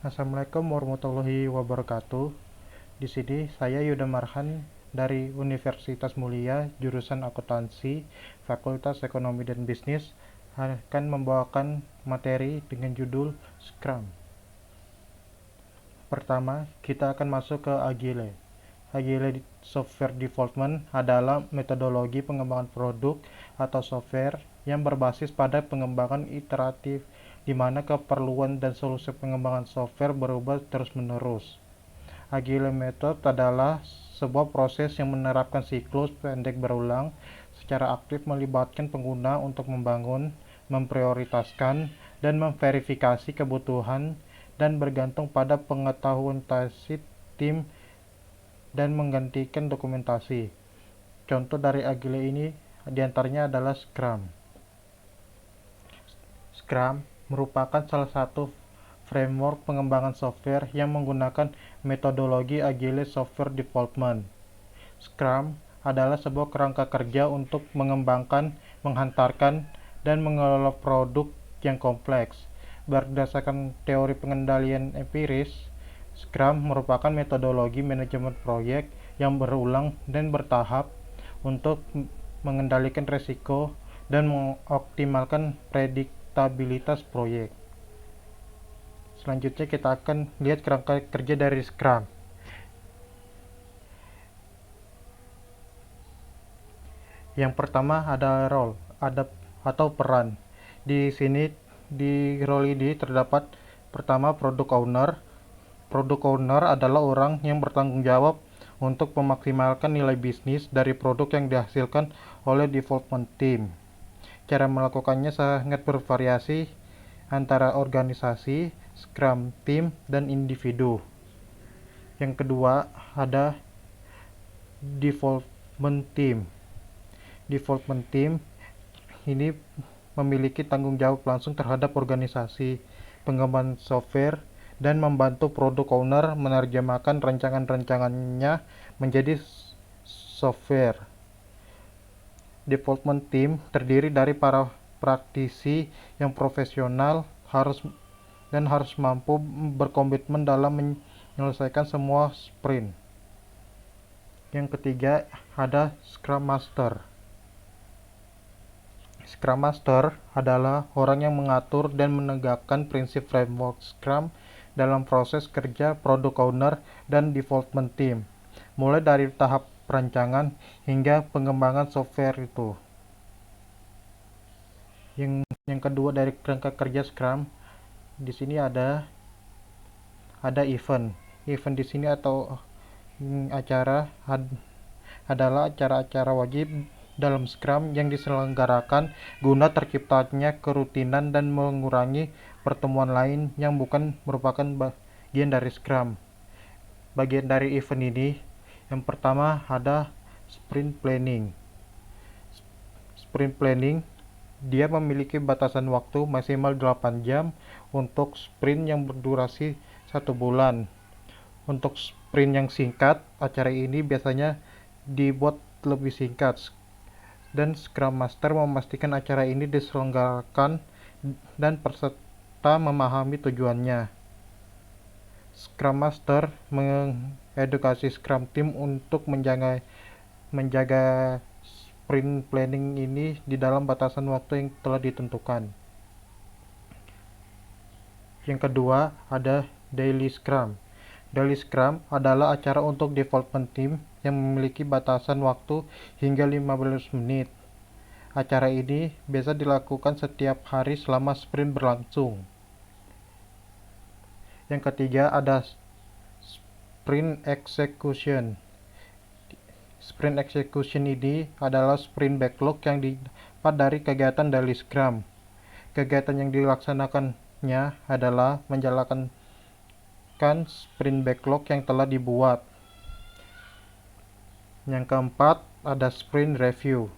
Assalamualaikum warahmatullahi wabarakatuh. Di sini saya Yuda Marhan dari Universitas Mulia, jurusan Akuntansi, Fakultas Ekonomi dan Bisnis, akan membawakan materi dengan judul Scrum. Pertama, kita akan masuk ke Agile. Agile Software Development adalah metodologi pengembangan produk atau software yang berbasis pada pengembangan iteratif, di mana keperluan dan solusi pengembangan software berubah terus-menerus. Agile Method adalah sebuah proses yang menerapkan siklus pendek berulang secara aktif melibatkan pengguna untuk membangun, memprioritaskan, dan memverifikasi kebutuhan dan bergantung pada pengetahuan tasit tim dan menggantikan dokumentasi. Contoh dari Agile ini diantaranya adalah Scrum. Scrum merupakan salah satu framework pengembangan software yang menggunakan metodologi Agile Software Development. Scrum adalah sebuah kerangka kerja untuk mengembangkan, menghantarkan, dan mengelola produk yang kompleks. Berdasarkan teori pengendalian empiris, Scrum merupakan metodologi manajemen proyek yang berulang dan bertahap untuk mengendalikan risiko dan mengoptimalkan prediktabilitas proyek. Selanjutnya kita akan lihat kerangka kerja dari Scrum. Yang pertama ada role, atau peran. Di sini di role ini terdapat pertama product owner. Product owner adalah orang yang bertanggung jawab untuk memaksimalkan nilai bisnis dari produk yang dihasilkan oleh development team. Cara melakukannya sangat bervariasi antara organisasi, Scrum team, dan individu. Yang kedua ada development team. Development team ini memiliki tanggung jawab langsung terhadap organisasi pengembangan software dan membantu product owner menerjemahkan rancangan-rancangannya menjadi software. Development team terdiri dari para praktisi yang profesional harus mampu berkomitmen dalam menyelesaikan semua sprint. Yang ketiga ada Scrum Master. Scrum Master adalah orang yang mengatur dan menegakkan prinsip framework Scrum dalam proses kerja product owner dan development team, mulai dari tahap perancangan hingga pengembangan software itu. Yang kedua dari kerangka kerja Scrum, di sini ada event. Event di sini atau acara adalah acara-acara wajib dalam Scrum yang diselenggarakan guna terciptanya kerutinan dan mengurangi pertemuan lain yang bukan merupakan bagian dari Scrum. Bagian dari event ini, yang pertama ada sprint planning. Sprint planning dia memiliki batasan waktu maksimal 8 jam untuk sprint yang berdurasi 1 bulan. Untuk sprint yang singkat, acara ini biasanya dibuat lebih singkat, dan Scrum Master memastikan acara ini diselenggarakan dan peserta memahami tujuannya. Scrum Master mengedukasi Scrum Team untuk menjaga sprint planning ini di dalam batasan waktu yang telah ditentukan. Yang kedua ada Daily Scrum. Daily Scrum adalah acara untuk development team yang memiliki batasan waktu hingga 15 menit. Acara ini biasa dilakukan setiap hari selama sprint berlangsung. Yang ketiga ada Sprint Execution. Sprint Execution ini adalah sprint backlog yang didapat dari kegiatan Daily Scrum. Kegiatan yang dilaksanakannya adalah menjalankan sprint backlog yang telah dibuat. Yang keempat ada sprint review.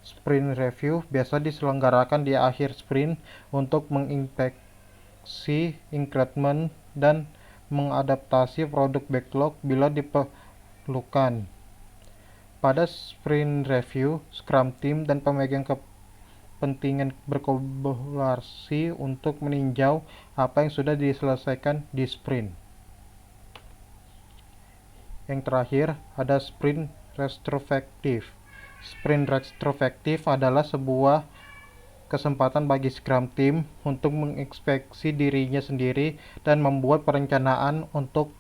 Sprint review biasa diselenggarakan di akhir sprint untuk menginspeksi increment dan mengadaptasi produk backlog bila diperlukan. Pada sprint review, Scrum Team dan pemegang kepentingan berkolaborasi untuk meninjau apa yang sudah diselesaikan di sprint. Yang terakhir, ada sprint retrospektif. Sprint retrospektif adalah sebuah kesempatan bagi Scrum Team untuk menginspeksi dirinya sendiri dan membuat perencanaan untuk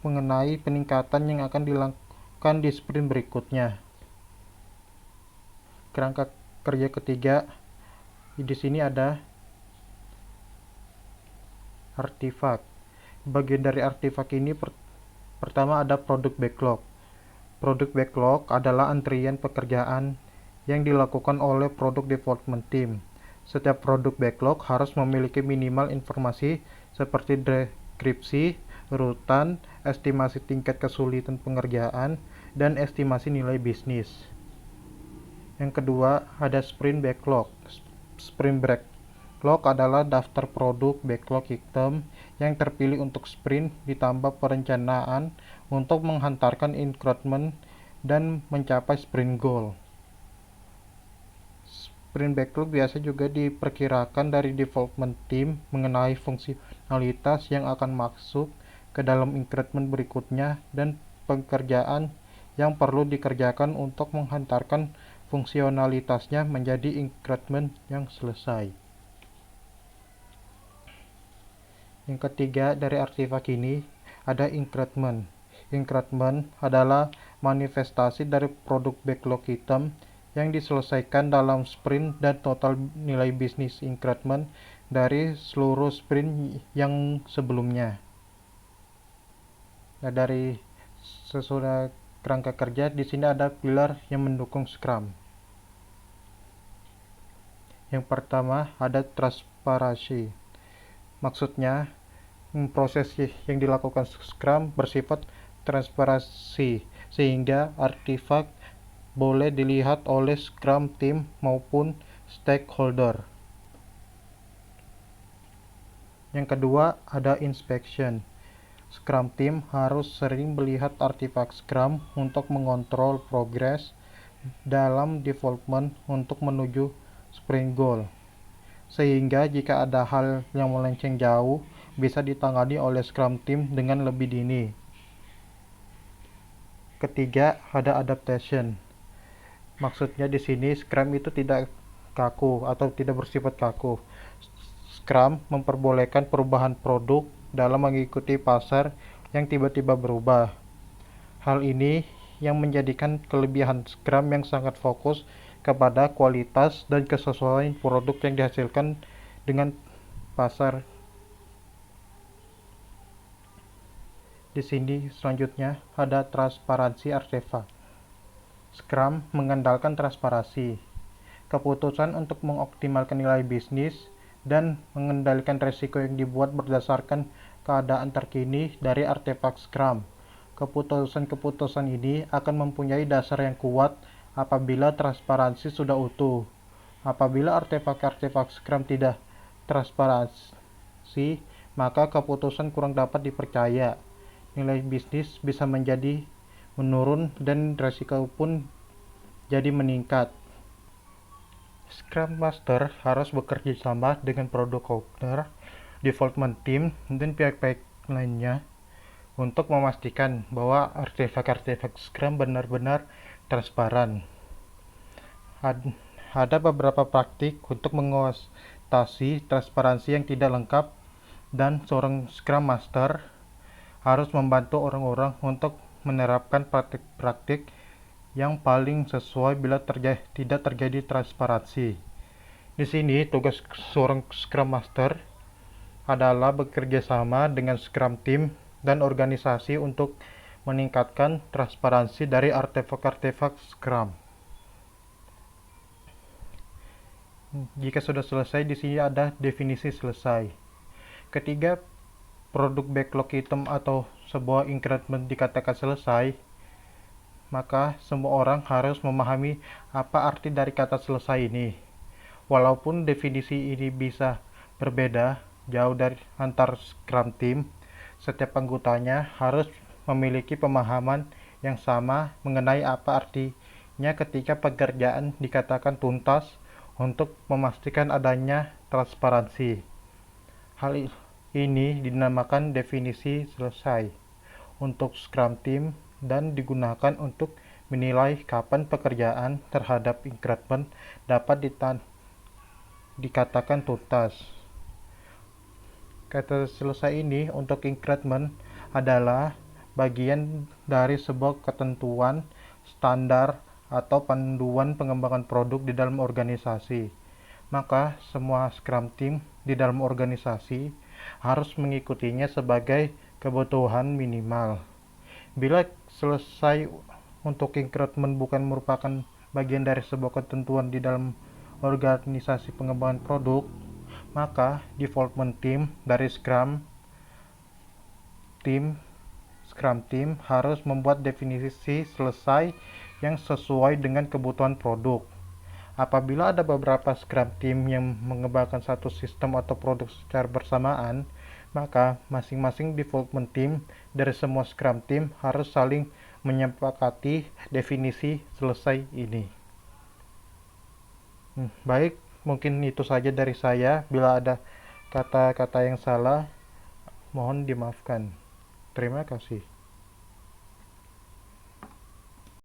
mengenai peningkatan yang akan dilakukan di sprint berikutnya. Kerangka kerja ketiga, di sini ada artifak. Bagian dari artifak ini pertama ada produk backlog. Produk backlog adalah antrian pekerjaan yang dilakukan oleh product development team. Setiap produk backlog harus memiliki minimal informasi seperti deskripsi, urutan, estimasi tingkat kesulitan pengerjaan, dan estimasi nilai bisnis. Yang kedua, ada sprint backlog. Sprint backlog adalah daftar produk backlog item yang terpilih untuk sprint ditambah perencanaan untuk menghantarkan increment dan mencapai sprint goal. Sprint backlog biasa juga diperkirakan dari development team mengenai fungsionalitas yang akan masuk ke dalam increment berikutnya dan pekerjaan yang perlu dikerjakan untuk menghantarkan fungsionalitasnya menjadi increment yang selesai. Yang ketiga dari artifak ini ada increment. Increment adalah manifestasi dari produk backlog item yang diselesaikan dalam sprint dan total nilai bisnis increment dari seluruh sprint yang sebelumnya. Nah, dari sesudah kerangka kerja di sini ada pilar yang mendukung Scrum. Yang pertama ada transparansi. Maksudnya proses yang dilakukan Scrum bersifat transparansi sehingga artifak boleh dilihat oleh Scrum Team maupun stakeholder. Yang kedua ada inspection. Scrum Team harus sering melihat artifak Scrum untuk mengontrol progres dalam development untuk menuju sprint goal. Sehingga jika ada hal yang melenceng jauh, bisa ditangani oleh Scrum Team dengan lebih dini. Ketiga, ada adaptation. Maksudnya di sini Scrum itu tidak kaku atau tidak bersifat kaku. Scrum memperbolehkan perubahan produk dalam mengikuti pasar yang tiba-tiba berubah. Hal ini yang menjadikan kelebihan Scrum yang sangat fokus kepada kualitas dan kesesuaian produk yang dihasilkan dengan pasar. Di sini selanjutnya ada transparansi artefak. Scrum mengandalkan transparansi, keputusan untuk mengoptimalkan nilai bisnis, dan mengendalikan resiko yang dibuat berdasarkan keadaan terkini dari artefak Scrum. Keputusan-keputusan ini akan mempunyai dasar yang kuat apabila transparansi sudah utuh. Apabila artefak-artefak Scrum tidak transparansi, maka keputusan kurang dapat dipercaya. Nilai bisnis bisa menjadi menurun dan risiko pun jadi meningkat. Scrum Master harus bekerja sama dengan product owner, development team, dan pihak-pihak lainnya untuk memastikan bahwa artefak-artefak Scrum benar-benar transparan. Ada beberapa praktik untuk mengatasi transparansi yang tidak lengkap, dan seorang Scrum Master harus membantu orang-orang untuk menerapkan praktik-praktik yang paling sesuai bila tidak terjadi transparansi. Di sini tugas seorang Scrum Master adalah bekerja sama dengan Scrum Team dan organisasi untuk meningkatkan transparansi dari artefak-artefak Scrum. Jika sudah selesai, di sini ada definisi selesai. Ketika produk backlog item atau sebuah increment dikatakan selesai, maka semua orang harus memahami apa arti dari kata selesai ini. Walaupun definisi ini bisa berbeda jauh dari antar Scrum Team, setiap anggotanya harus memiliki pemahaman yang sama mengenai apa arti nya ketika pekerjaan dikatakan tuntas untuk memastikan adanya transparansi. Hal ini dinamakan definisi selesai untuk Scrum Team dan digunakan untuk menilai kapan pekerjaan terhadap increment dapat dikatakan tuntas. Kata selesai ini untuk increment adalah bagian dari sebuah ketentuan, standar, atau panduan pengembangan produk di dalam organisasi. Maka semua Scrum Team di dalam organisasi harus mengikutinya sebagai kebutuhan minimal. Bila selesai untuk increment bukan merupakan bagian dari sebuah ketentuan di dalam organisasi pengembangan produk, maka development team dari Scrum Team harus membuat definisi selesai yang sesuai dengan kebutuhan produk. Apabila ada beberapa Scrum Team yang mengembangkan satu sistem atau produk secara bersamaan, maka masing-masing development team dari semua Scrum Team harus saling menyepakati definisi selesai ini. Baik, mungkin itu saja dari saya. Bila ada kata-kata yang salah, mohon dimaafkan. Terima kasih.